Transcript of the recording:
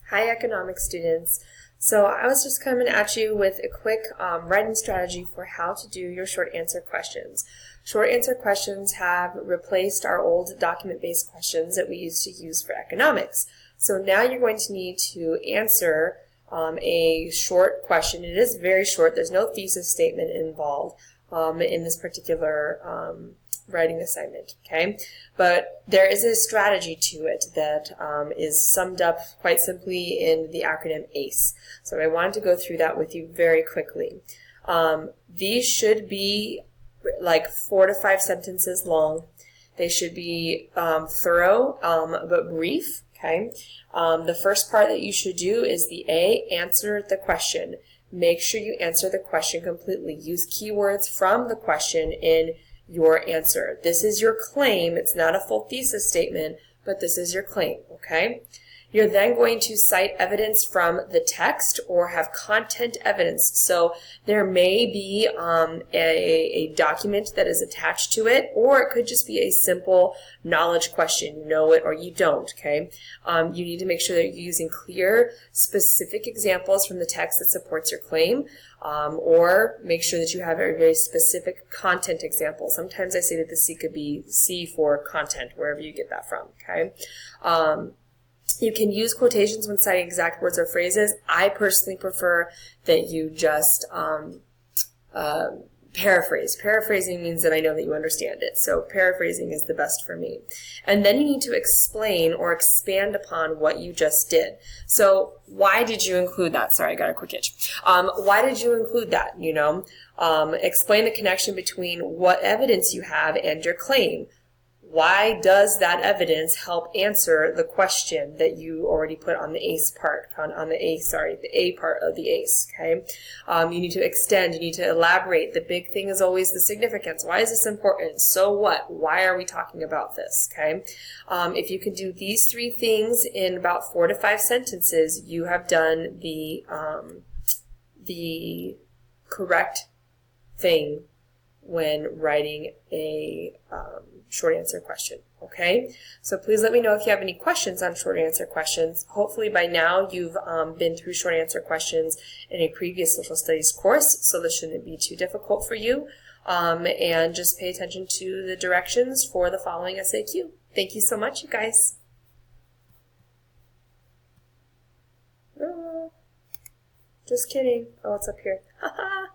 Hi, economics students. So I was just coming at you with a quick writing strategy for how to do your short answer questions. Short answer questions have replaced our old document-based questions that we used to use for economics. So now you're going to need to answer a short question. It is very short. There's no thesis statement involved in this particular writing assignment, okay? But there is a strategy to it that is summed up quite simply in the acronym ACE. So I wanted to go through that with you very quickly. These should be like 4 to 5 sentences long. They should be thorough but brief, okay? The first part that you should do is the A, answer the question. Make sure you answer the question completely. Use keywords from the question in your answer. This is your claim. It's not a full thesis statement, but this is your claim, okay? You're then going to cite evidence from the text or have content evidence. So there may be a document that is attached to it, or it could just be a simple knowledge question. You know it or you don't, okay? You need to make sure that you're using clear, specific examples from the text that supports your claim, or make sure that you have a very specific content example. Sometimes I say that the C could be C for content, wherever you get that from, okay? You can use quotations when citing exact words or phrases. I personally prefer that you just paraphrase. Paraphrasing means that I know that you understand it. So paraphrasing is the best for me. And then you need to explain or expand upon what you just did. So why did you include that? Sorry, I got a quick itch. Why did you include that? You know, explain the connection between what evidence you have and your claim. Why does that evidence help answer the question that you already put on the ACE part, the A part of the ACE, okay? You need to extend, you need to elaborate. The big thing is always the significance. Why is this important? So what? Why are we talking about this, okay? If you can do these 3 things in about 4 to 5 sentences, you have done the correct thing when writing a short answer question, okay? So please let me know if you have any questions on short answer questions. Hopefully by now you've been through short answer questions in a previous social studies course, so this shouldn't be too difficult for you. And just pay attention to the directions for the following SAQ. Thank you so much, you guys. Just kidding. Oh, it's up here. Haha.